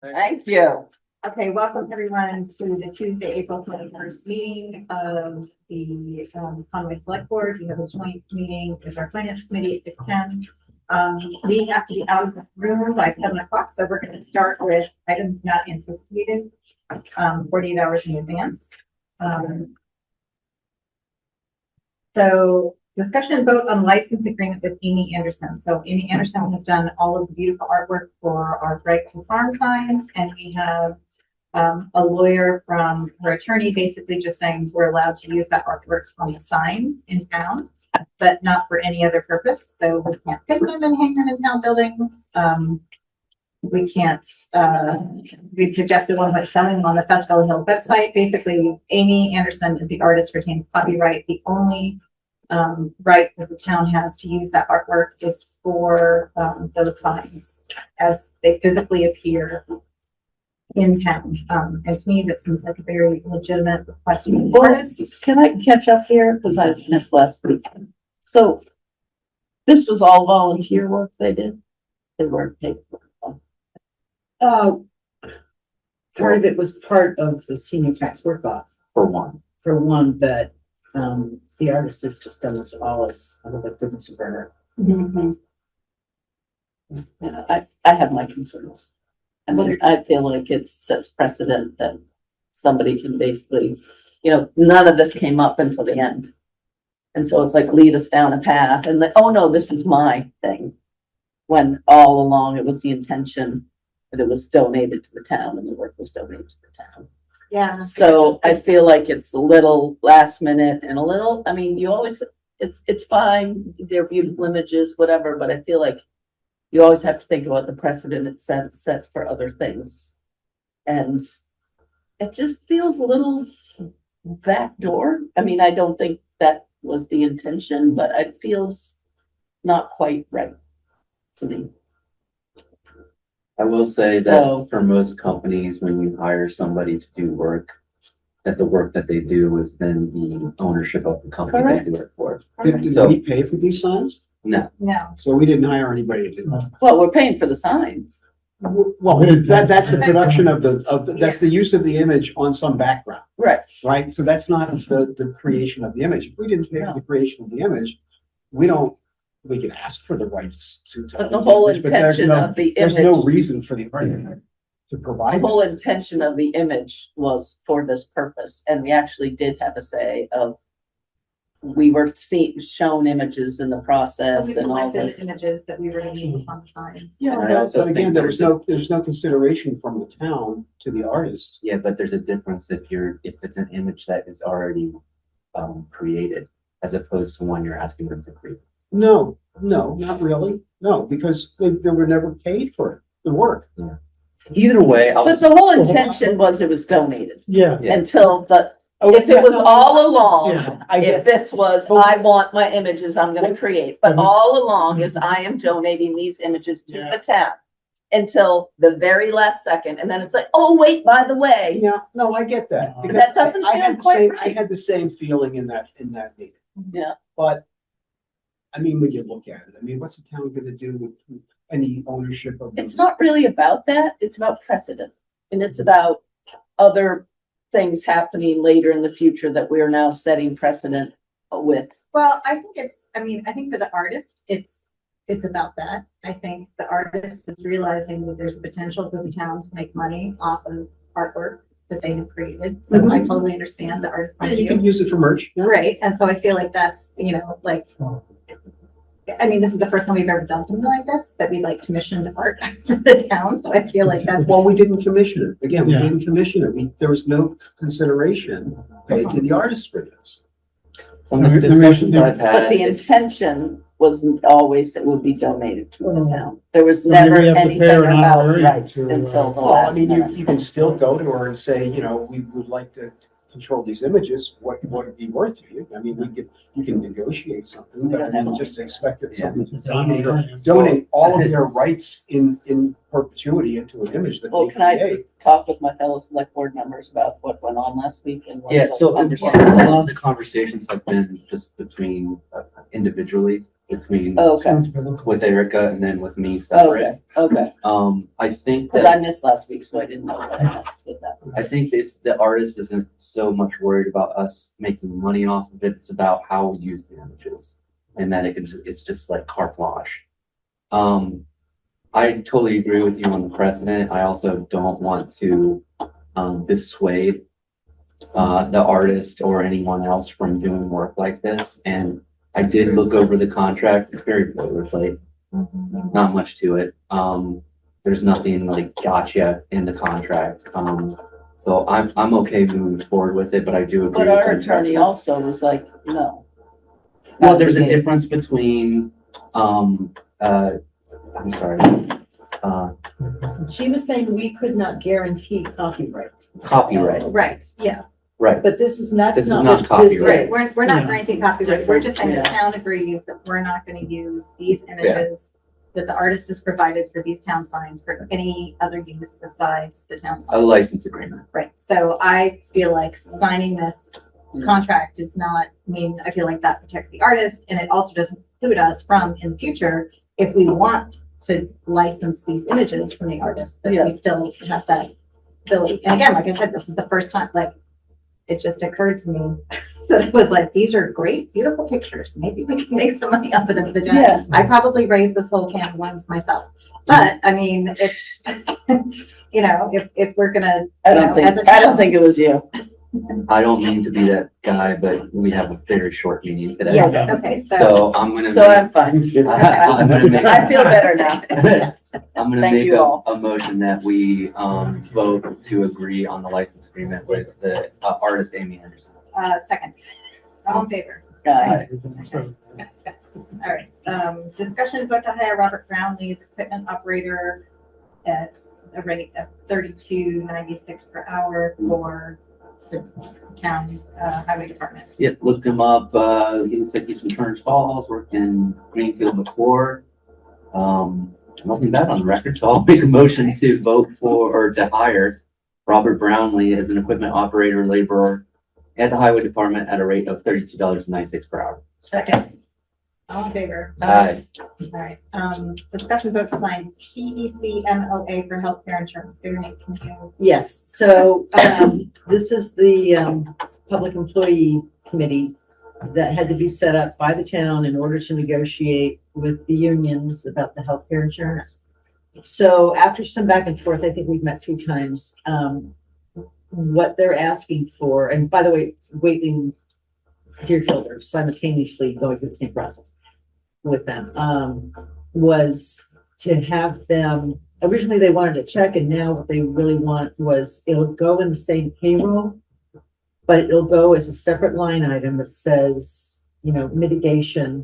Thank you. Okay, welcome everyone to the Tuesday, April 21st meeting of the Conway Selectboard. We have a joint meeting with our finance committee at 6:10. We have to be out of the room by 7 o'clock, so we're going to start with items not anticipated 48 hours in advance. So discussion and vote on license agreement with Amy Anderson. So Amy Anderson has done all of the beautiful artwork for our Right to Farm signs, and we have a lawyer from her attorney basically just saying we're allowed to use that artwork on the signs in town, but not for any other purpose. So we can't print them and hang them in town buildings. We can't, we suggested one by selling them on the Festival Hill website. Basically, Amy Anderson is the artist, retains copyright. The only right that the town has to use that artwork is for those signs as they physically appear in town. And to me, that seems like a very legitimate request from the artist. Can I catch up here? Because I missed last week. So this was all volunteer work they did? They weren't paid for it. Part of it was part of the senior tax work off For one. but the artist has just done this all as a little bit goodness of her. Yeah, I have my concerns. I mean, I feel like it sets precedent that somebody can basically, none of this came up until the end. And so it's like lead us down a path and like, oh no, this is my thing. When all along it was the intention that it was donated to the town and the work was donated to the town. Yeah. So I feel like it's a little last minute and a little, I mean, you always, it's fine. They're beautiful images, whatever, but I feel like you always have to think about the precedent it sets for other things. And it just feels a little backdoor. I mean, I don't think that was the intention, but it feels not quite right to me. I will say So- that for most companies, when you hire somebody to do work, that the work that they do is then the ownership of the company Correct. they do it for. Did So- we pay for these signs? No, No. So we didn't hire anybody to do this. Well, we're paying for the signs. Well, that's the production of that's the use of the image on some background, Right. right? So that's not the creation of the image. If we didn't pay for the creation of the image, we can ask for the rights to. But the whole intention of the There's no image, reason for the artist to the provide. whole that. intention of the image was for this purpose. And we actually did have a say of, we were shown images in the process We and all selected this. images that we were going to use on the signs. Yeah, And I also but again, think there's no consideration from the town to the artist. yeah, but there's a difference if it's an image that is already created as opposed to one you're asking them to create. No, not really. No, because they were never paid for it, the work. Either way, But the whole intention was it was donated Yeah. Yeah. until if it was all along, if this was, I want my images, I'm gonna create, but all along is I am donating these images to the town until the very last second, and then it's like, oh, wait, by the way. Yeah, no, I get that. But because that doesn't I feel had the quite same- right. I had the same feeling in that meeting. Yeah. But, I mean, when you look at it, I mean, what's the town gonna do with any ownership of? It's those? not really about that, it's about precedent, and it's about other things happening later in the future that we are now setting precedent with. Well, I think for the artist, it's about that. I think the artist is realizing that there's a potential for the town to make money off of artwork that they have created. So I totally understand the artist's Yeah, point of you view. can use it for merch. Yeah. Right, and so I feel like that's, like, I mean, this is the first time we've ever done something like this, that we like commissioned art for the town, so I feel like that's. Well, we didn't commission it. Again, we Yeah. didn't commission it. There was no consideration paid to the artist for this. from the discussions I've had. But the it's- intention wasn't always that it would be donated to the town. There was So maybe never we have to anything pay her an about honorary rights to, until the Well, I last mean, minute. you can still go to her and say, we would like to control these images. What it'd be worth to you? I mean, you can negotiate something, but I mean, just expect it Yeah. somebody to donate all of their rights in perpetuity into an image that Well, they can I create. talk with my fellow select board members about what went on last week and what Yeah, they'll so a understand? lot of the conversations have been just between individually, between, Okay, with Erica and then with me separate. okay, I think because I that, missed last week, so I didn't know what I missed with that. I think it's, the artist isn't so much worried about us making money off of it, it's about how we use the images. And that it's just like carte blanche. I totally agree with you on the precedent. I also don't want to dissuade the artist or anyone else from doing work like this. And I did look over the contract. It's very boilerplate, not much to it. There's nothing like gotcha in the contract. So I'm okay moving forward with it, but I do agree But with our the attorney precedent. also was like, no. Well, there's a Not to difference between, I'm sorry, She was saying we could not guarantee copyright, copyright, Right, yeah, right. but this is not. This is not not what this copyright. right. is. We're not Yeah. granting copyright. We're just saying the Yeah. town agrees that we're not gonna use these images that the artist has provided for these town signs for any other use besides the town A signs. license agreement. Right, so I feel like signing this contract does not mean, I feel like that protects the artist, and it also doesn't preclude us from, in the future, if we want to license these images from the artist, that Yeah. we still have that ability. And again, like I said, this is the first time, like, it just occurred to me that it was like, these are great, beautiful pictures, maybe we can make some money off of them for the town. Yeah. I probably raised this whole can of worms myself, but, I mean, it's, you know, if we're gonna, I you don't know, think, as a I don't town, think it was you. I don't mean to be that guy, but we have a very short meeting today. yes, okay, So I'm gonna. So I'm fine. I'm gonna make. I feel better now. I'm gonna Thank make you all. a motion that we, vote to agree on the license agreement with the, artist Amy Anderson. second, all in favor? Guy. All right, discussion vote to hire Robert Brownlee as equipment operator at a rate of $32.96 per hour for the town highway department. Yep, looked him up. He looks like he's from Turner's Falls, worked in Greenfield before. Nothing bad on the record, so I'll make a motion to vote for, or to hire Robert Brownlee as an equipment operator laborer at the highway department at a rate of $32.96 per hour. Second, all in favor? Aye. All right, discussion vote to sign PEC MOA for healthcare insurance. Veronique, can you? Yes, so, this is the, Public Employee Committee that had to be set up by the town in order to negotiate with the unions about the healthcare insurance. So after some back and forth, I think we've met 3 times, what they're asking for, and by the way, it's Waiting Deerfield are simultaneously going through the same process with them, was to have them, originally they wanted a check, and now what they really want was, it'll go in the same payroll, but it'll go as a separate line item that says, you know, mitigation,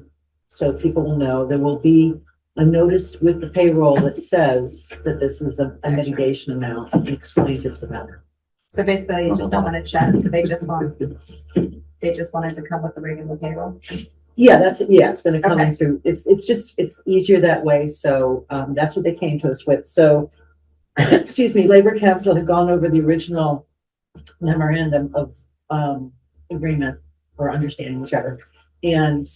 so people will know. There will be a notice with the payroll that says that this is a mitigation amount, and explains it to them. So basically, you just don't want to check, they just wanted to come with the regular payroll. Yeah, that's, yeah, it's gonna come in Okay. through, it's easier that way, so, that's what they came to us with, so, excuse me, Labor Council had gone over the original memorandum of, agreement or understanding, whichever, and,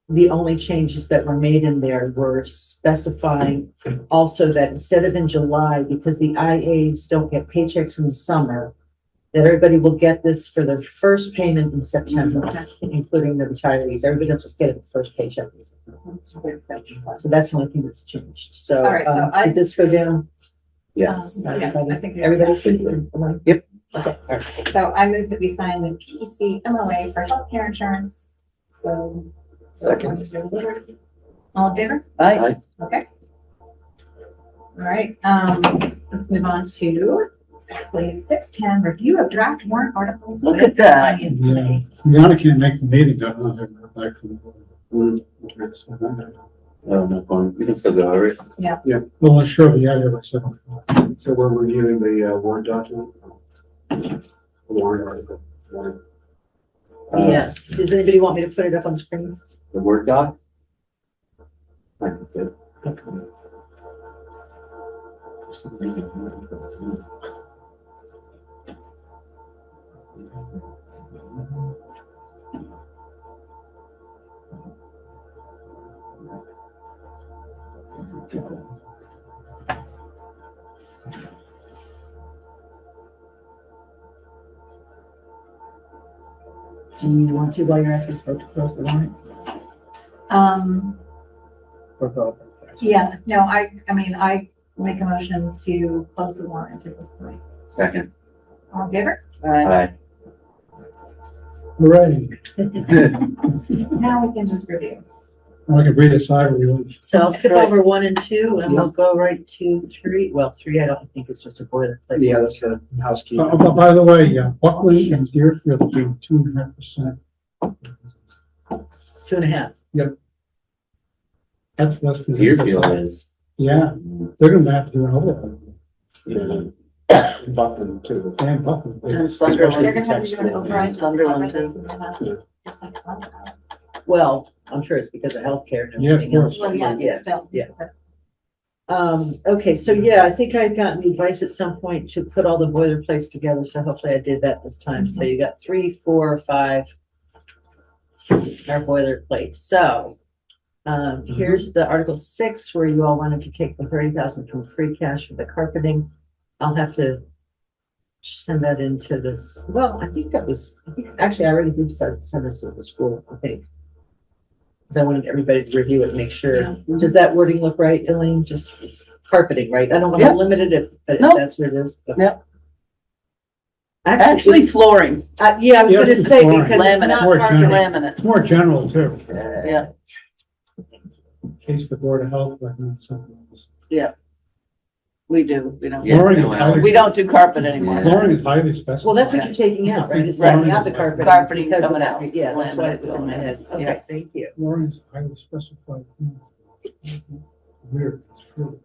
the only changes that were made in there were specifying also that instead of in July, because the IAs don't get paychecks in the summer, that everybody will get this for their first payment in September, including the retirees. Everybody will just get it the first paycheck. in September. So that's the only thing that's changed. So, All right, so did this go down? Yes. Yes, I think. Everybody there's- see it? Yep. Okay, all right. So I move that we sign the PEC MOA for healthcare insurance, so. Second. All in favor? Aye. Okay. All right, let's move on to exactly 6:10, review of draft warrant articles. Look with at that. Finance Yeah, Committee. Brianna can't make the meeting, don't know, haven't heard back from. Oh, no problem. We can still go over it. Well, I'm sure we had it, so. So we're reviewing the Word document? Warrant article. Warrant. Yes, does anybody want me to put it up on the screen? The Word doc? Might be good. Do you want to, while you're at this, vote to close the warrant? Or both? Yeah, no, I mean, I make a motion to close the warrant at this point. Second. All in favor? Aye. Hooray. Now we can just review. I can breathe a sigh of relief. So I'll skip Right. over 1 and 2, and we'll go right to 3. Well, 3, I don't think it's just a boilerplate. The other set, housekeeping. But by the way, Buckley and Deerfield are doing 2.5%. 2.5. That's less than. Deerfield is. Yeah, they're gonna have to do an overhaul. Yeah. Buckland too. And Buckley. And They're Sunderland, gonna have to do an override. Sunderland too. Just like Conway. Well, I'm sure it's because of healthcare and Yeah, of everything else. course. Well, yeah, Yeah. still. yeah. Okay, so yeah, I think I'd gotten the advice at some point to put all the boilerplates together, so hopefully I did that this time. So you got 3, 4, 5 are boilerplate. So here's the Article 6, where you all wanted to take the 30,000 from free cash for the carpeting. I'll have to send that into this. Well, I think actually I already did send this to the school, I think. Because I wanted everybody to review it and make sure. Does that wording look right, Elaine? Just carpeting, right? I don't want to Yep. limit it but if Nope. that's what it is. Okay. Yep. Actually, Actually flooring, yeah, I was Yeah, gonna it's say, flooring. because it's Laminate. not More carpeting. general. laminate, It's more general too, yeah, in case the Board of Health recommends something else. we do, we don't. Yeah, Flooring no is highly- We don't do carpet anymore. Flooring is highly specified. Well, that's what you're taking out, right? It's Right. taking out the carpeting. Carpeting because of coming that. out. Yeah, that's why it was in my Laminate head. going in. Okay, thank you. Flooring is highly specified. Weird, it's true.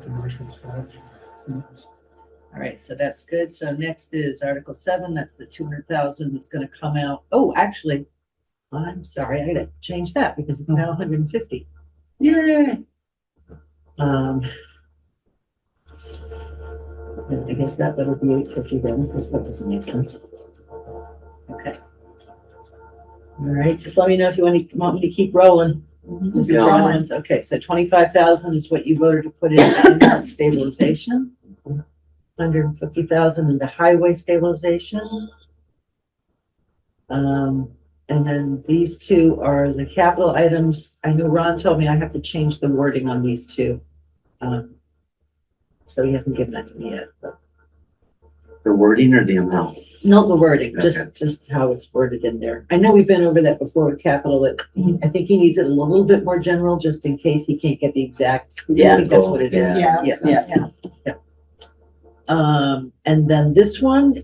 Commercial establishment. All right, so that's good. So next is Article 7. That's the 200,000 that's gonna come out. Oh, actually, I'm sorry, I gotta change that because it's now 150. Yay. I guess that would be 850 then, because that doesn't make sense. Okay. All right, just let me know if you want me to keep rolling. This is Yeah. rolling. Okay, so 25,000 is what you voted to put in that stabilization. 150,000 into highway stabilization. And then these two are the capital items. I know Ron told me I have to change the wording on these two. So he hasn't given that to me yet, but The wording or the amount? not the wording, Okay. just how it's worded in there. I know we've been over that before with capital, that I think he needs it a little bit more general, just in case he can't get the exact. I Yeah. think that's what it is. Yeah. Yeah. And then this one,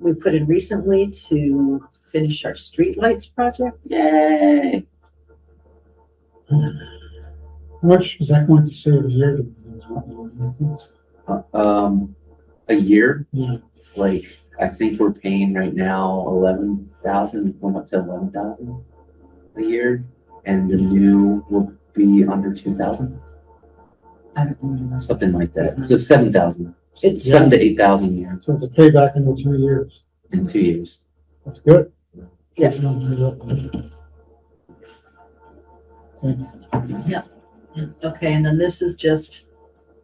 we put in recently to finish our streetlights project. Yay. How much is that going to save a year? A year, Yeah, like, I think we're paying right now 11,000, going up to 11,000 a year, and the new will be under 2,000, I don't remember. something like that. So 7,000, It's- 7 to 8,000 a year so it's a payback in the 2 years. in 2 years. That's good. Yeah. Thank you. Okay, and then this is just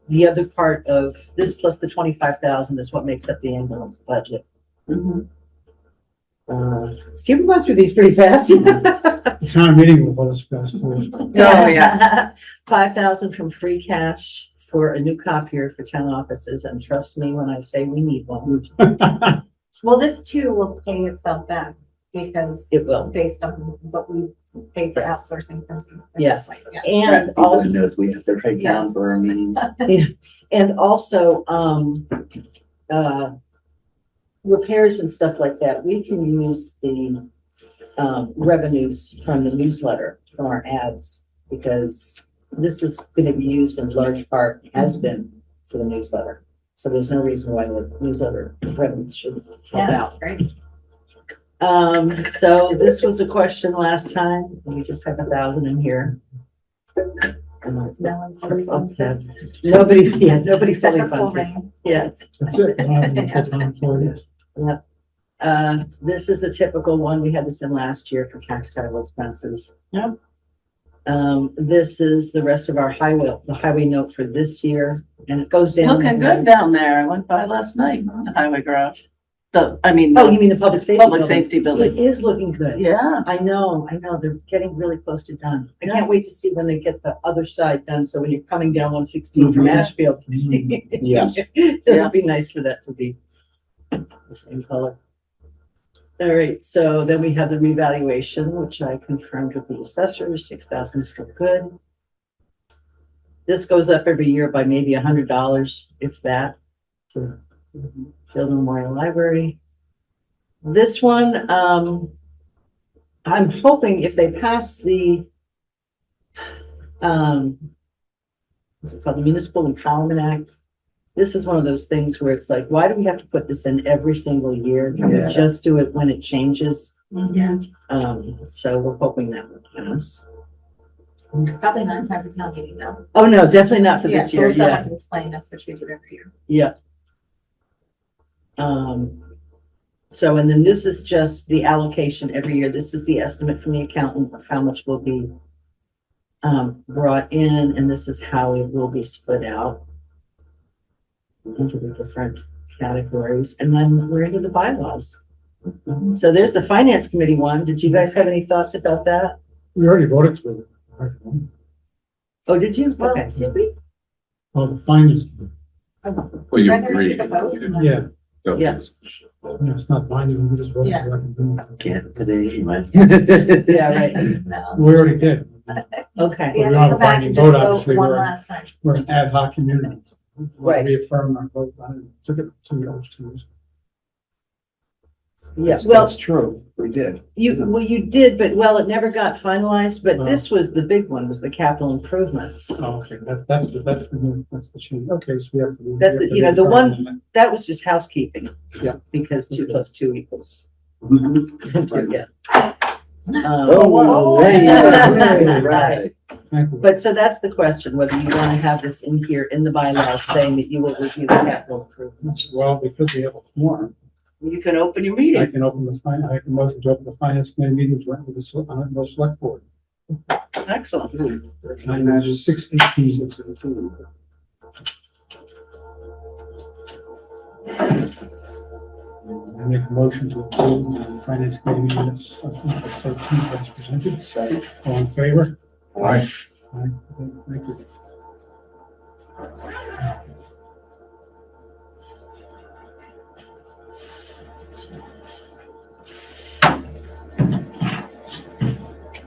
the other part of this plus the 25,000 is what makes up the ambulance budget. Mhm. See, we went through these pretty fast. The town meeting will let us fast forward. Oh, yeah. 5,000 from free cash for a new copier for town offices, and trust me when I say we need one, Well, this too will pay itself back because it will. based on what we pay for outsourcing from. Yes. Yeah. And These are also, the notes we have to write Yeah. down for our meetings. and also, repairs and stuff like that, we can use the revenues from the newsletter, from our ads, because this is gonna be used in large part, has been for the newsletter. So there's no reason why the newsletter revenues should help Yeah, out. right. So this was a question last time, and we just have 1,000 in here. And that's- No one's fully funds this. Nobody fully Except for funds it. Conway. Yes. That's it. We'll have any full-time employees. This is a typical one. We had this in last year for tax title expenses. Yep. This is the rest of our the highway note for this year, and it goes down. Looking good down there. I went by last night, the highway garage. I mean, Oh, you the mean the public safety? public building? safety building. It is looking good. Yeah, I know, they're getting really close to done. I can't wait to see when they get the other side done, so when you're coming down 116 from Mhm. Ashfield, to see. Yes. Yeah. It'll be nice for that to be the same color. All right, so then we have the revaluation, which I confirmed with the assessors, 6,000 is still good. This goes up every year by maybe $100, if that, to Field Memorial Library. This one, I'm hoping if they pass the, what's it called, the Municipal Empowerment Act, this is one of those things where it's like, why do we have to put this in every single year? Can Yeah. we just do it when it changes? Yeah. So we're hoping that will pass. Probably not in time for town meeting though. Oh, no, definitely not for Yeah, this so year, we'll still yeah, have to explain that's what you do every year. yeah. So, and then this is just the allocation every year. This is the estimate from the accountant of how much will be brought in, and this is how it will be split out into the different categories. And then we're into the bylaws. So there's the finance committee one. Did you guys have any thoughts about that? We already voted to it. Oh, did you? Well, Okay. did we? Well, the finance, Well, you Rather than agree. take a vote? You didn't yeah, go Yeah. for this. it's not binding, we just voted Yeah. to recommend. Can't today, man. Yeah, right. No. We already did. Okay. We have we to don't have go a back binding and vote, just vote obviously, one we're- last time. We're an ad hoc community. Right. Reaffirm our vote on it. Took it 2 years, 2 years. Yeah, well, That's true, we did. you did, but well, it never got finalized, but Well. this was the big one, was the capital improvements. Oh, okay, that's the change. Okay, so we have to. That's we have the- to you know, the reaffirm one- that. That was just housekeeping. Yeah. Because 2 + 2 equals. Mhm. Yeah. Oh, wow. Right. Right. Thank you. But so that's the question, whether you want to have this in here in the bylaws saying that you will review the capital improvements. Well, because we have a quorum, You can open your I meeting. can I can motion to open the finance committee meeting with the select board. Excellent. Time is 6:18. I make a motion to approve the finance committee minutes of April 13th as presented. Second. All in favor? Aye. Aye. Thank you.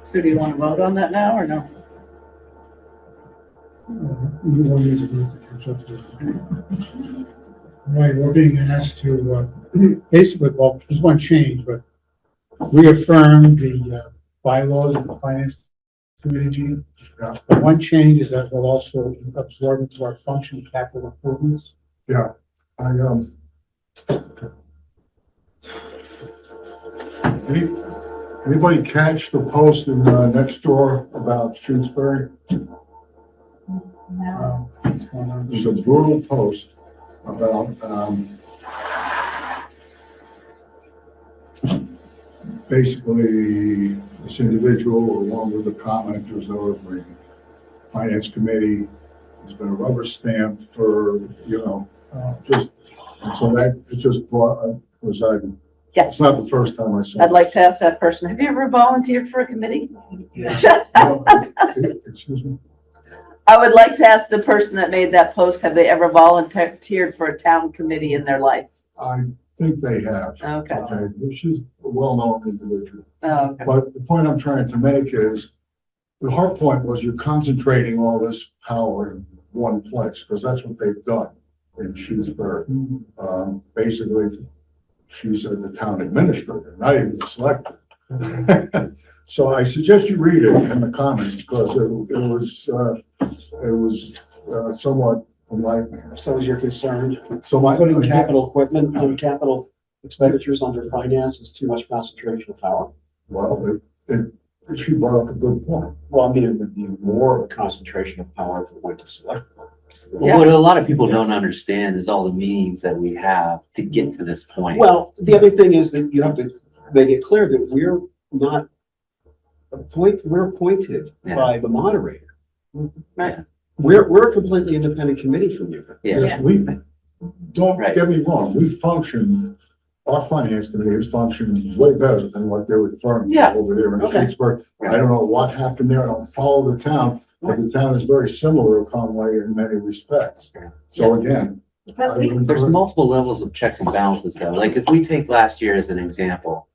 so do you want to vote on that now or no? You won't use it to catch up to it. Right, we're being asked to, basically, well, there's one change, but reaffirm the bylaws of the finance committee meeting. Yeah. The one change is that we'll also absorb into our function capital improvements. Yeah, anybody catch the post in, next door about Shrewsbury? No. What's going on? There's a brutal post about, basically, this individual, along with the commenters over the finance committee, has been a rubber stamp for, just, and so that, it just brought, Yeah. it's not the first time I saw. I'd like to ask that person, have you ever volunteered for a committee? Excuse me? I would like to ask the person that made that post, have they ever volunteered for a town committee in their life? I think they have. Okay. Okay, she's a well-known individual. Oh, okay. But the point I'm trying to make is, the hard point was you're concentrating all this power in one place, because that's what they've done in Shrewsbury. Basically, she's the town administrator, not even the selectman. So I suggest you read it in the comments, because it was somewhat enlightening. So is your concern, So putting capital equipment and capital expenditures under finance is too much concentration of power? Well, she brought up a good point. Well, I mean, it would be more of a concentration of power if it went to select. Yeah. What a lot of people don't understand is all the meetings that we have to get to this point. Well, the other thing is that you have to make it clear that we're not we're appointed Yeah. by the moderator. Right. We're a completely independent committee from you. Yeah. Yes, we, don't Right. get me wrong, we function our finance committee is functioning way better than what they're referring to Yeah. over there in Okay. Pittsburgh. I don't know what happened there. I don't follow the town, but the town is very similar to Conway in many respects. So again, But we, There's multiple levels of checks and balances though. Like if we take last year as an example,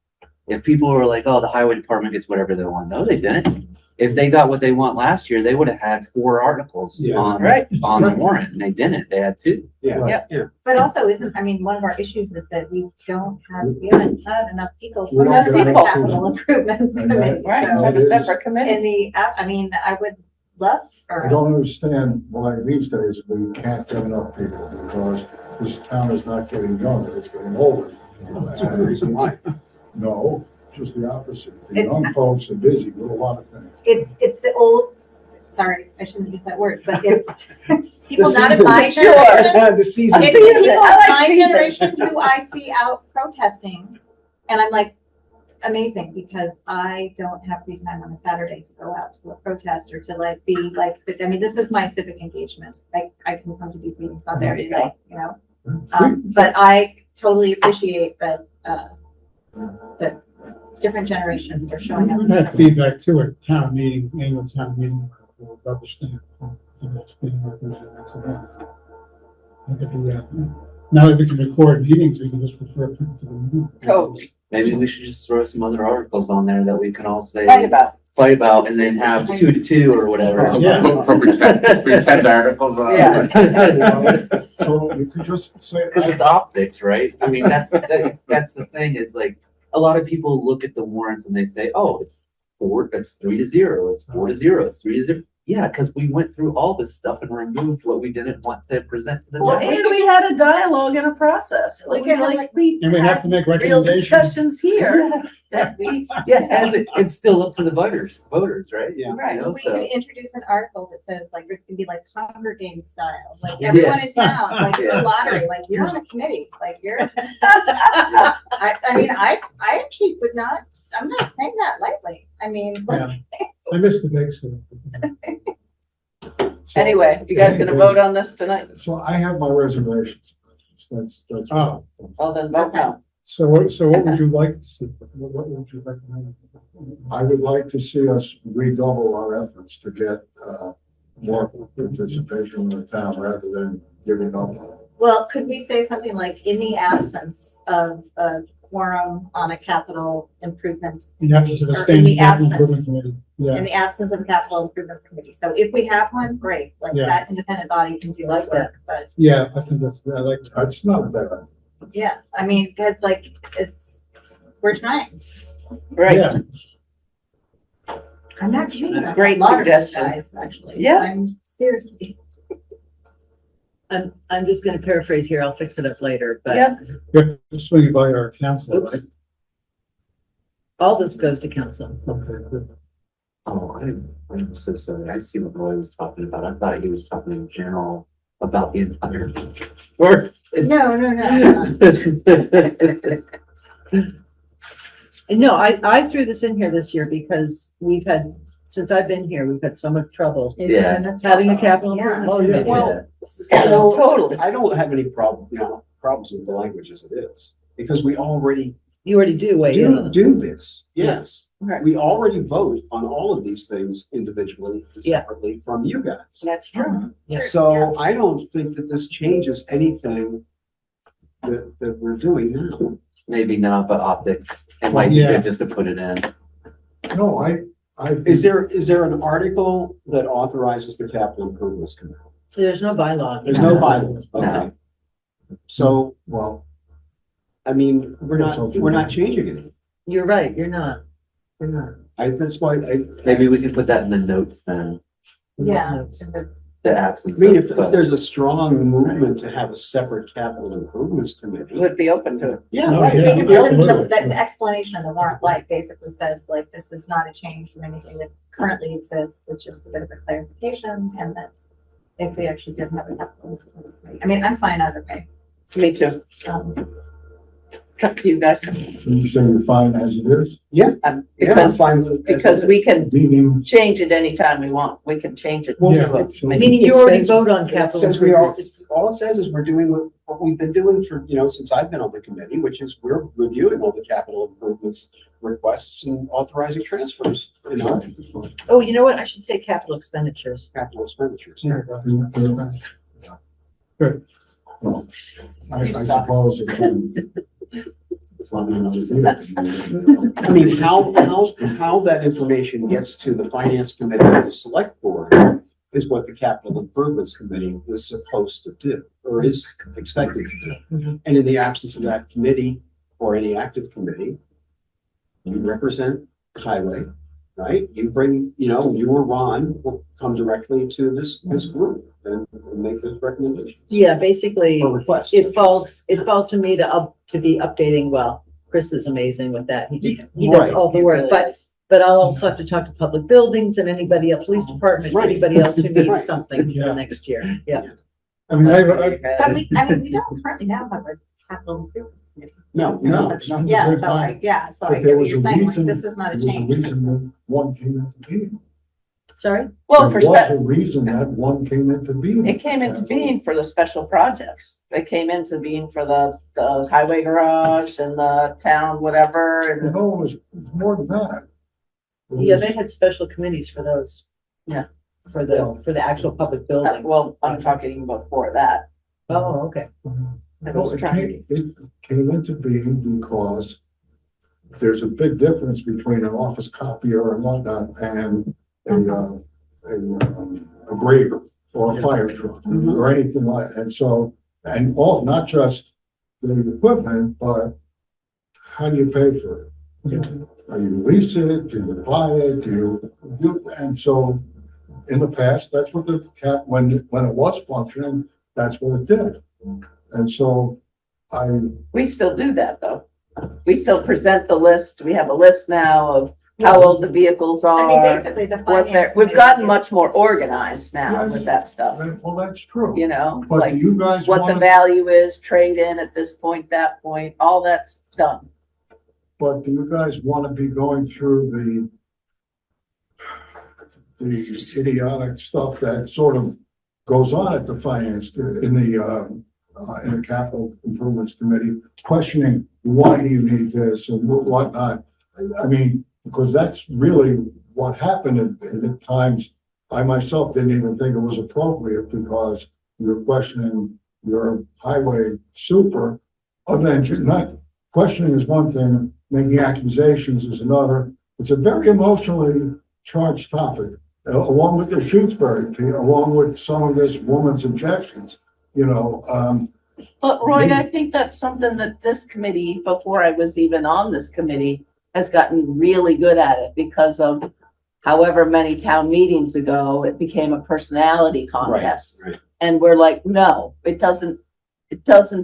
if people were like, oh, the highway department gets whatever they want. No, they didn't. If they got what they want last year, they would have had 4 articles Yeah. on, Right. on the warrant and they didn't. They had 2. Yeah, but also isn't, I mean, one of our issues is that we haven't had enough people to We don't serve get on the enough capital people. improvements And that- committee. Right, So, have a It is- separate committee. in the, I mean, I would love for I don't us. understand why these days we can't get enough people, because this town is not getting younger, it's getting older. that's the reason why. No, just the opposite. The It's- young folks are busy with a lot of things. It's the old, sorry, I shouldn't use that word, but it's people The not in season. my Sure. generation. The season. It's season. people I in like my season. generation who I see out protesting, and I'm like, amazing, because I don't have free time on a Saturday to go out to a protest or to like be like, I mean, this is my civic engagement. I can come to these meetings on There there you today, you know? But I totally appreciate that, that different generations are showing up. We've had feedback too at town meeting, annual town meeting, rubber stamp. Look at the, now that we can record meetings, we can just refer people to the meeting. Totally. Maybe we should just throw some other articles on there that we can all say. Fight about. Fight about and then have 2 to 2 or whatever. Yeah. Pretend articles on. Yeah. So you could just say. Because it's optics, right? I mean, that's the thing is like, a lot of people look at the warrants and they say, oh, it's 3-0, it's 4-0, it's 3-0. Yeah, because we went through all this stuff and removed what we didn't want to present to the Well, town. and we had a dialogue and a process. Like, We had, like, we And we have had to make real recommendations. discussions here that we, Yeah, and it's still up to the voters, right? Yeah. right. You know, We so- could introduce an article that says like, this can be like Hunger Games style, like everyone in town, like it's a lottery, like you're on a committee, like you're. I mean, I actually would not, I'm not saying that lightly. I mean, Yeah. I missed the big stuff. So, Anyway, you guys gonna vote on this tonight? So I have my reservations. That's. Oh. Well, then vote no. So what would you like to see? What would you recommend? I would like to see us redouble our efforts to get, more participation in the town rather than giving up on it. well, could we say something like, in the absence of a quorum on a capital improvements, The absence of a Or in standing the capital absence. improvement committee. Yeah. in the absence of a capital improvements committee? So if we have one, great, like Yeah. that independent body can do Like this work, but Yeah, I think that's, I like that. That's not bad. yeah, I mean, because like, we're trying. Right. Yeah. I'm not kidding. about Great that lottery, suggestion. guys, actually. Yeah. I'm seriously. I'm just gonna paraphrase here, I'll fix it up later, but Yeah. We have to swing it by our council, Oops. right? all this goes to council. Okay, good. Oh, I'm so sorry. I see what Roy was talking about. I thought he was talking in general about the entire. Or. No. No, I threw this in here this year because we've had, since I've been here, we've had so much trouble Yeah. having a capital Yeah. improvements Oh, yeah. committee. Well, So, totally. I don't have any problems with the language as it is, because we already You already do weigh in. do this, yes. Right. We already vote on all of these things individually, and Yeah. separately from you guys. That's true. Yeah. So I don't think that this changes anything that we're doing now. Maybe not, but optics. It might be Yeah. good just to put it in. No, I think. Is there an article that authorizes the capital improvements committee? There's no bylaw. There's no bylaw, okay. No. So, Well, I mean, we're not changing anything. You're right, you're not. You're not. That's why Maybe we can put that in the notes then, Yeah. the absence. I mean, of, if there's a strong movement to have a separate capital improvements committee. Would be open to it. Yeah, Oh, right. yeah. We can Yeah. listen to the explanation in the warrant, like, basically says, like, this is not a change from anything that currently exists, it's just a bit of a clarification, and that if we actually did have a capital improvements committee. I mean, I'm fine either way. Me too. It's up to you guys, So you say you're fine as it is? Yeah, I'm because, fine with it. because we can Meaning, change it anytime we want. We can change it. Yeah. Meaning you It already says- vote on It capital says we are, improvements. all it says is we're doing what we've been doing for, since I've been on the committee, which is we're reviewing all the capital improvements requests and authorizing transfers, Oh, you know what? I should say capital expenditures. capital expenditures. Good. well, I suppose it can. It's one thing to see it. I mean, how that information gets to the finance committee or the select board is what the capital improvements committee was supposed to do, or is expected to do. And in the absence of that committee or any active committee, you represent highway, right? You bring, you or Ron will come directly to this group and make those recommendations. Yeah, basically, Or requests. it falls to me to be updating. Well, Chris is amazing with that. He does Right. all the work, but I'll also have to talk to public buildings and anybody else, police department, Right. anybody else who Right. needs something for Yeah. the next year. Yeah. I mean, But we don't currently now have a capital improvements committee. No, No. Yeah, so I get But what there was you're a saying, like, reason, this is not a there was a change. reason that one came into being. Sorry? Well, There was a reason that one came into being. it came into being for the special projects. It came into being for the highway garage and the town, whatever, and No, it was more than that. It Yeah, was- they had special committees for those. Yeah. For the actual public buildings. well, I'm talking even before that. Oh, okay. I Well, was it trying to- it came into being because there's a big difference between an office copier and whatnot and a grader or a fire truck or anything like, and so, and all, not just the equipment, but how do you pay for it? You lease it, do you buy it, and so in the past, that's what the when it was functioning, that's what it did. And so We still do that, though. We still present the list. We have a list now of how old the vehicles I mean, are. basically, the What finance. we've committee gotten is- much more organized now Yes. with that stuff, well, that's true. But like do you guys what the want, value is, trade in at this point, that point, all that's done. but do you guys want to be going through the idiotic stuff that sort of goes on at the finance, in the capital improvements committee, questioning, why do you need this and whatnot? I mean, because that's really what happened, and at times, I myself didn't even think it was appropriate because you're questioning your highway super, other than not, questioning is one thing, making accusations is another. It's a very emotionally charged topic, along with the Shutesbury, along with some of this woman's objections, But Roy, I think that's something that this committee, before I was even on this committee, has gotten really good at it because of however many town meetings ago, it became a personality contest. Right. And we're like, no, it doesn't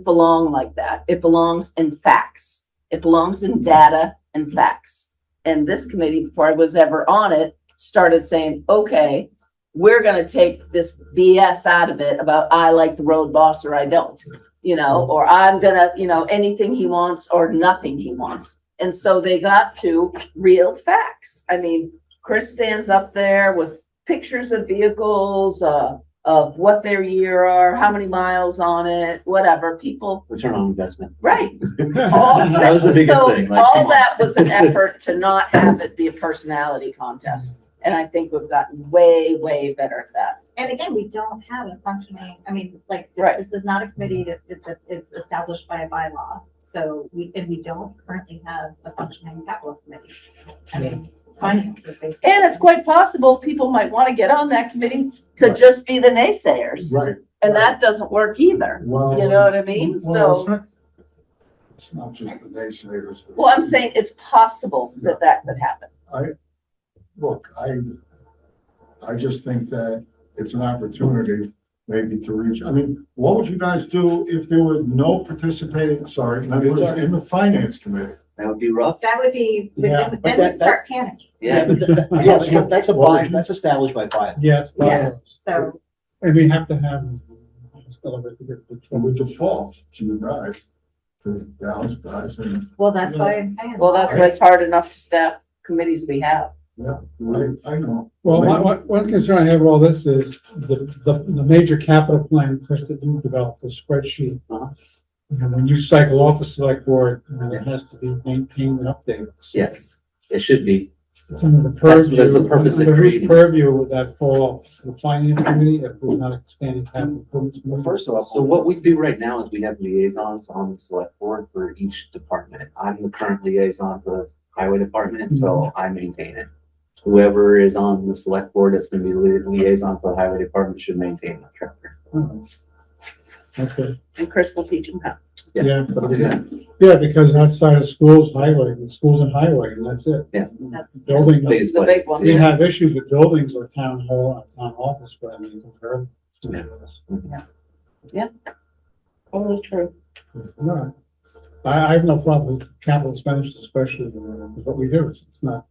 belong like that. It belongs in facts. It belongs in data and facts. And this committee, before I was ever on it, started saying, okay, we're gonna take this BS out of it about I like the road boss or I don't, or I'm gonna, anything he wants or nothing he wants. And so they got to real facts. I mean, Chris stands up there with pictures of vehicles, of what their year are, how many miles on it, whatever, people, Return on investment. right. All That was the biggest so thing, like, all come on. that was an effort to not have it be a personality contest. And I think we've gotten way, way better at that. And again, we don't have a functioning, Right. this is not a committee that is established by a bylaw. So we don't currently have a functioning capital committee. I mean, finance is basically. And it's quite possible people might want to get on that committee to Right. just be the naysayers. right. And that doesn't work either. Well, You know what I mean? well, So, it's not just the naysayers. it's- well, I'm saying it's possible that that could happen. Look, I just think that it's an opportunity maybe to reach, I mean, what would you guys do if there were no participating, members in the finance committee? That would be rough. That would be, Yeah, then but we'd start panicking. Yeah. Yes, that's What would you- that's established by bylaw. Yes, Yeah. So, and we have to have. And we default to you guys. to Dallas guys, and, Well, that's why I'm saying. Well, that's why it's hard enough to staff committees we have. yeah, I know. Well, one concern I have with all this is the major capital plan, Krista, you developed a spreadsheet. Uh-huh. And when you cycle off the select board, it has to be maintained and updated. Yes, it should be. It's under the That's purview. the purpose of Under whose creating. purview would that fall? The finance committee, if we're not expanding capital improvements? Well, first of all. So what we do right now is we have liaisons on the select board for each department. I'm the current liaison for the highway department, so I maintain it. Whoever is on the select board that's gonna be liaison for the highway department should maintain the tractor. Oh, okay, And Chris will teach them how. yeah, Yeah. yeah, because outside of schools, highway, the schools and highway, and that's it. That's, Buildings, Those are the big ones. we have issues with buildings or town hall, or town office, but I mean, compared to. Totally true. No, I have no problem with capital expenditures, especially with what we do. It's not.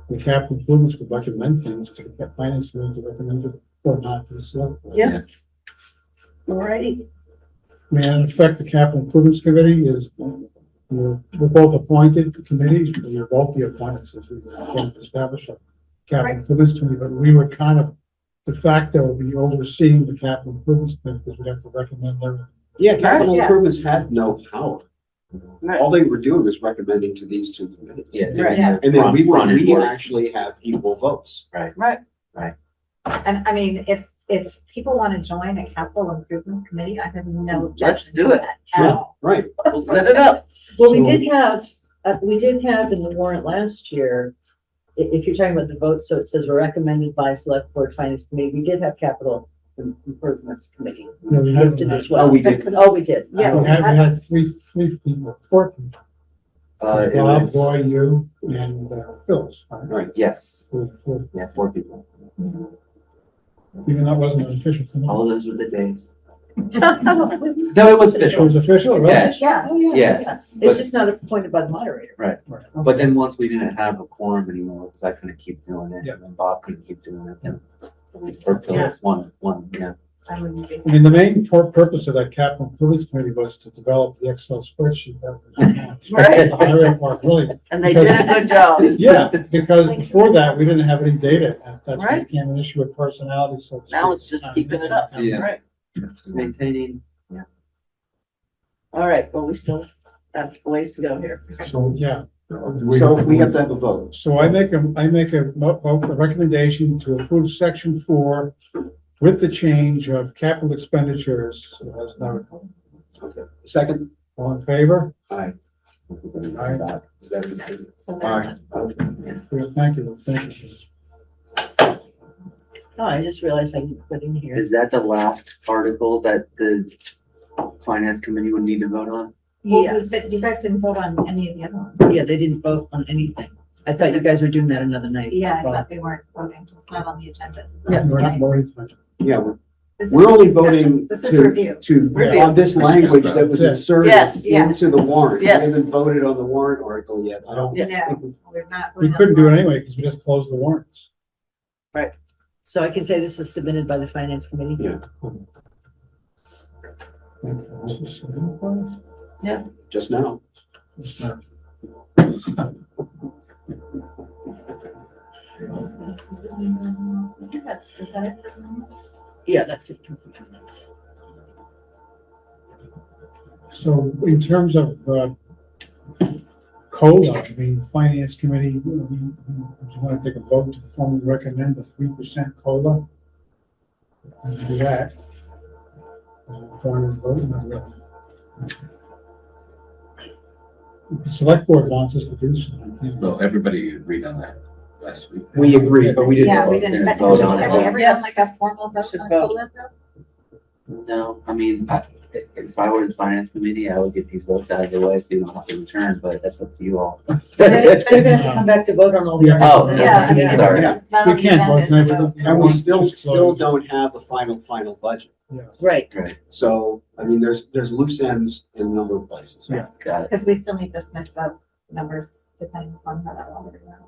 The capital improvements would recommend things to the finance committee to recommend it or not to the select board. Yeah. Alrighty. May it affect the capital improvements committee is, we're both appointed committees, you're both the appointed, since we can't establish a capital improvements committee, but we would kind of de facto be overseeing the capital improvements committee, because we'd have to recommend everything. Yeah, capital Yeah. improvements had no power. Right. All they were doing was recommending to these two committees. Yeah. Right. Yeah. And then we Front and forward. actually have equal votes. Right. and I mean, if people want to join a capital improvements committee, I have no Let's objection do to it. that Sure. at all. Right. We'll set it up. Well, we So- did have in the warrant last year, if you're talking about the votes, so it says we're recommended by select board finance committee, we did have capital improvements committee No, we haven't listed had- as well. Oh, we did. Oh, we did. Yeah. We had three people, four people. It Bob, was, Roy, you, and Phyllis. Right? Right. yes, Four. yeah, 4 people. Even though it wasn't an official committee. All those were the days. No, No, it was It official. was official, right? Yeah. Yeah, Oh, yeah, Yeah, yeah. but- It's just not appointed by the moderator. Right. But then once we didn't have a quorum anymore, because I couldn't keep doing it, Yeah. and then Bob couldn't keep doing it, then or Phyllis, one, yeah. I would I basically. mean, the main purpose of that capital improvements committee was to develop the Excel spreadsheet. That was Right. the highway part, really. And they did a good job. Yeah, because before that, we didn't have any data. That's when it Right. became an issue with personality, so. to Now speak. it's just keeping it up. Yeah. Right. Just maintaining, All right, but we still have ways to go here. So, Yeah, So we have to have a vote. so I make a recommendation to approve section 4 with the change of capital expenditures as noted. Okay. Second? All in favor? Aye. Aye. Is that- So Aye. Okay. Thank you, thank you. Oh, I just realized I didn't put in here. is that the last article that the finance committee would need to vote on? Well, Yes. but you guys didn't vote on any of the other ones. Yeah, they didn't vote on anything. I thought you guys were doing that another night. Yeah, I thought we weren't voting. It's not on the agenda. Yeah. We're not worried much. Yeah, This is we're only discussion. voting This is to, review. to, on this language that was Yeah. inserted Yes. Yeah. into the warrant. We Yes. haven't voted on the warrant article yet. I don't Yeah. think No, we're not. We couldn't do it anyway because we just closed the warrants. So I can say this is submitted by the finance committee? Yeah. This is- just now. it's not- Is that it? Yeah, that's it. So in terms of COLA, I mean, finance committee, would you want to take a vote to formally recommend the 3% COLA? And do that. Formal vote, not really. The select board wants us to do something. Well, everybody agreed on that last week. We agreed, but we didn't. Yeah, we vote. didn't. Didn't vote on it. Have we ever done Yes. like a formal vote Should on vote. COLA though? No, I mean, if I were the finance committee, I would get these votes out of the way so you don't have to return, but that's up to you all. Then you're gonna have to come back to vote on all the Yeah. articles. Oh, Yeah, I mean, sorry. Yeah. it's not We on the can't vote agenda. tonight, so- And we still Just close. don't have a final budget. Yeah. Right. So, I mean, there's loose ends in a number of places. Yeah. Got it. Because we still need to submit the numbers depending upon how that all works out.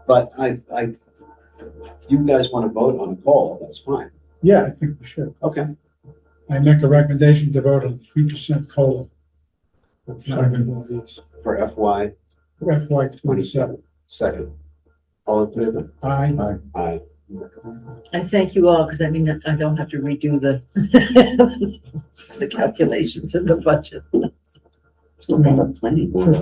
But you guys want to vote on a call, that's fine. Yeah, I think we should. Okay. I make a recommendation to vote on 3% COLA. For town employees. For FY For FY 27. '27. Second. All in favor? Aye. Aye. I thank you all, because I mean, I don't have to redo the the calculations in the budget. Still got the planning For board.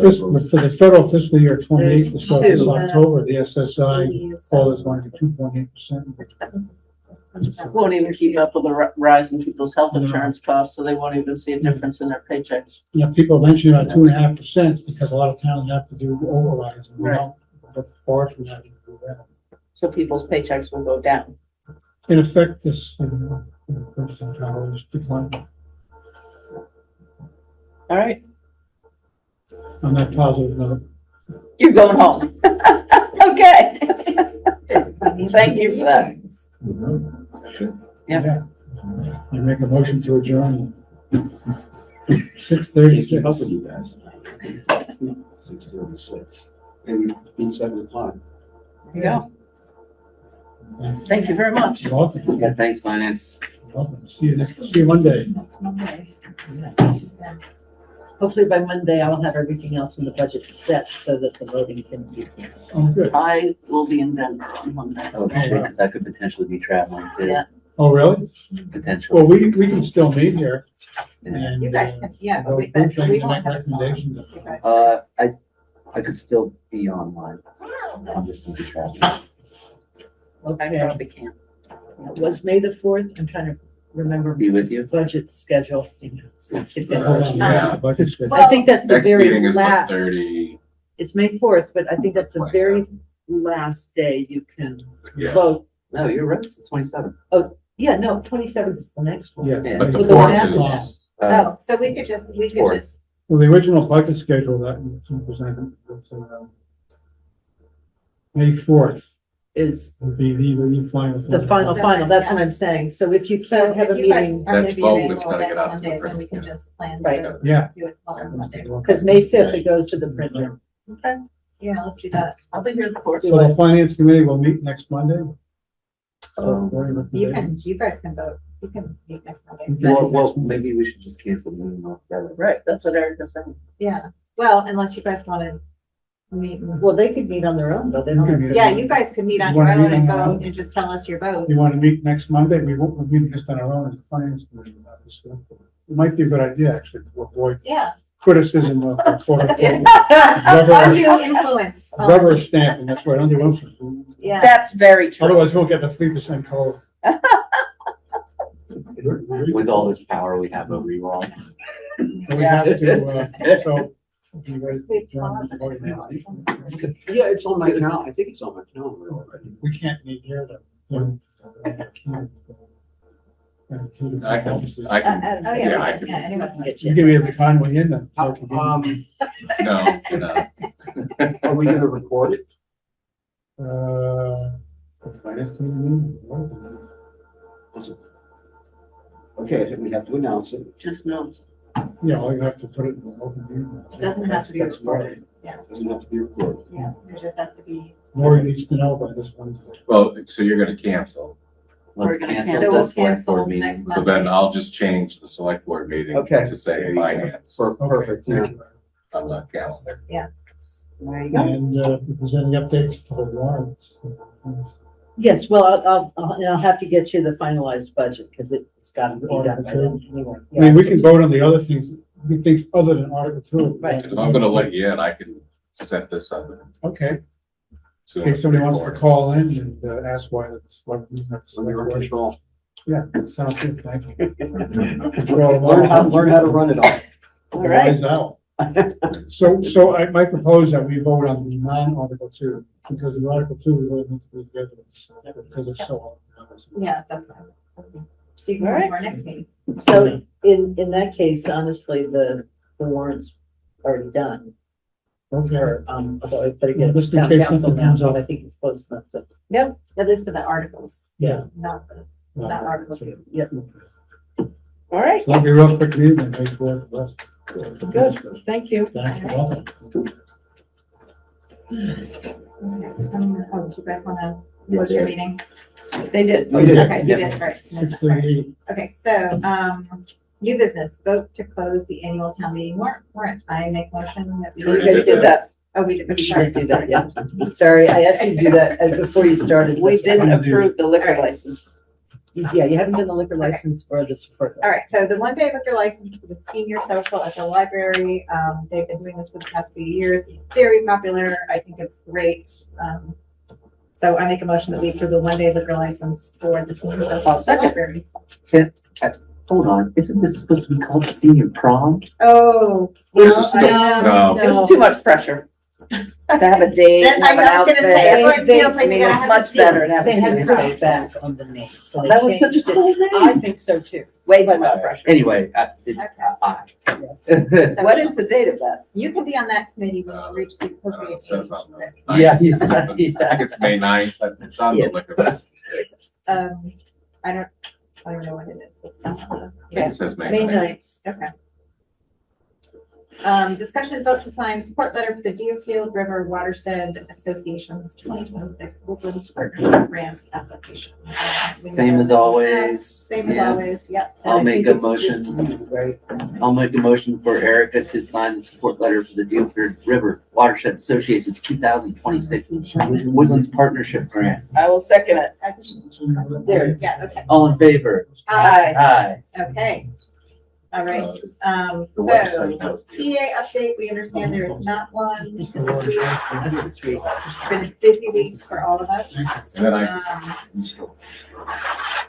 for the federal fiscal year 28, There's so this two. October, the SSI COLA is going to 2.8%. Won't even keep up with the rise in people's health insurance costs, so they won't even see a difference in their paychecks. You know, people mention about 2.5% because a lot of towns have to do overrides and we Right. don't, but far from having to do that. So people's paychecks will go down. In effect, this, purchasing power is declining. All right, On that positive note. you're going home. Okay. Thank you for that. Yeah. I make a motion to adjourn. Can't 6:36. keep up with you guys. 6:36. And we beat 7 o'clock. Yeah. Thank you very much. You're welcome. Yeah, thanks, finance. You're welcome. See you Monday. That's Monday. Yeah. Hopefully by Monday, I'll have everything else in the budget set so that the voting can be. Oh, good. I will be in Denver on Monday. Oh, shit, because I could potentially be traveling too. Yeah. Oh, really? Potentially. Well, we can still meet here. Yeah. And, You guys can, yeah, but go we, through but things we and won't make have a phone. recommendations. You guys- I could still be online. I'm just gonna be traveling. I Okay, probably can't. it was May the 4th. I'm trying to remember Be with you. budget schedule. It's in Hold on, Yeah. budget's good. I think that's the Next meeting very is the last, 30. it's May 4th, but I think that's the very last day you can Yeah. vote. No, you're right. It's the 27th. Yeah, no, 27th is the next one. Yeah. Yeah. But the Well, the fourth math is, Oh, so we could just, Fourth. Well, the original budget schedule that we presented was, May 4th Is would be the final. the final, that's what I'm saying. So if you so can't have a if you guys meeting, are gonna That's be vote available that's gotta next get out to the Monday, then print, we can yeah. just plan Right. to Yeah. do it on Monday. because May 5th, it goes to the printer. Okay, Yeah, let's do that. I'll be here the fourth. So the finance committee will meet next Monday. You guys can vote. You can meet next Monday. Well, maybe we should just cancel the meeting altogether. Right, that's what Eric was saying. Yeah, well, unless you guys want to meet. Well, they could meet on their own, though. They don't have. Yeah, you guys could meet on You your wanna own meet and on your vote own? and just tell us your votes. You want to meet next Monday? We won't, we'll meet just on our own as a finance committee about this stuff. It might be a good idea, actually, to avoid Yeah. criticism of quote unquote Undue influence. rubber stamping. That's right, under influence. Yeah. That's very true. Otherwise, we'll get the 3% COLA. With all this power we have over you all. So we have to, so. you guys adjourn the voting now. Yeah, it's on my calendar. I think it's on my calendar already. We can't meet here though. I can, Oh, yeah, yeah, I can, yeah, anyone can get You you. give me the Conway in then. How, no. are we gonna record it? The finance committee meeting? Awesome. Okay, we have to announce it. Just notes. Yeah, all you have to put it in the open meeting. It doesn't have to be That's right. recorded. Yeah, It doesn't have to be recorded. yeah, it just has to be. Lori needs to know by this Wednesday. Well, so you're gonna cancel. Let's We're gonna cancel So cancel the we'll select cancel board next meeting. month. So then I'll just change the select board meeting Okay. to say finance Perfect, Okay, yeah. thank you. on the calendar. There you go. And if there's any updates to the warrants. Yes, well, I'll have to get you the finalized budget because it's got to be done by then anyway. I mean, we can vote on the other things, other than Article 2. Right. If I'm gonna let you in, I can set this up. Okay, soon in case somebody wants to before. call in and ask why that's like. When you're in control. Yeah, sounds good, thank you. Learn how to run it all. All right. Eyes out. So I might propose that we vote on the non-Article 2, because the Article 2, we really need to be together, because it's so. Yeah, that's fine. So you can All come right. to our next meeting. So in that case, honestly, the warrant's already done. Okay, For, although I better get it Just to in town case council something now, comes but up. I think it's close enough to. Yep, at least for the articles, Yeah. not Article 2. Yep. All right. so that'll be a real quick meeting, then, May 4th, West. Good, thank you. Thank you, welcome. Oh, do you guys want to was your meeting? They did. I did. Okay, you Yep. did, right. 6:38. Okay, so, new business, vote to close the annual town meeting warrant. I make motion that we. You guys did that. Oh, we did. You should do that, yeah. Sorry, I asked you to do that before you started. We didn't approve the liquor Alright. license. Yeah, you haven't done the liquor license for the support. All right, so the one-day liquor license for the senior social at the library, they've been doing this for the past few years. It's very popular. I think it's great. So I make a motion that we approve the one-day liquor license for the senior social I'll at the second. library. Hold on, isn't this supposed to be called senior prom? Oh. This no, is still, I no, It was too much pressure to have a date, Then have an I was gonna say, outfit. everyone feels like I mean, you gotta it's have much a better to have a They had senior pushed social. back on the name, so they That was such a changed it. cool name. I think so too. Way too much pressure. Anyway, Okay. I. What is the date of that? You can be on that committee when you reach the appropriate it says age. on the- Yeah, I think yeah. it's May 9th, but it's on the Yeah. liquor license. I don't know what it is this time. I think it says May May 9th. 9th. Okay. Discussion and vote to sign support letter for the Deerfield River Watershed Association's 2026 Woodlands Partnership Grant application. Same as always. Same as Yeah. always, yep. I'll And I make think a it's just motion. you, Right? I'll make a motion for Erica to sign the support letter for the Deerfield River Watershed Association's 2026 Woodlands Partnership Grant. I will second it. There. Yeah, okay. All in favor? Aye. Aye. Okay. All right, The so website knows. TA update, we understand there is not one this week. Not this week. It's been a busy week for all of us. And then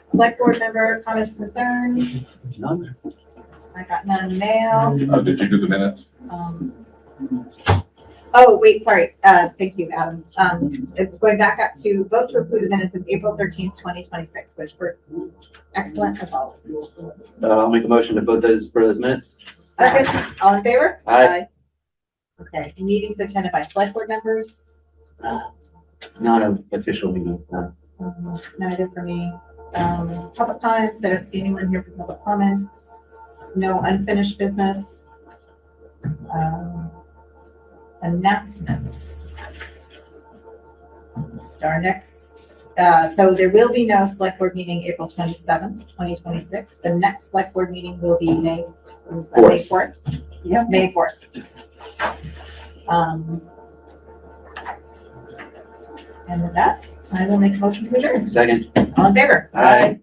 Select board member comments, concerns, None? I got none in mail. Did you do the minutes? Oh, wait, sorry, thank you, Adam. It's going back up to vote to approve the minutes of April 13th, 2026, which were excellent as always. I'll make a motion to vote for those minutes. Okay, all in favor? Aye. Okay, meetings attended by select board members, Not an official meeting. No. neither for me. Public comments, I don't see anyone here for public comments. No unfinished business. Announcements. Our next, so there will be no select board meeting April 27th, 2026. The next select board meeting will be May 4th. Yep. May 4th. And with that, I will make a motion to adjourn. Second. All in favor? Aye.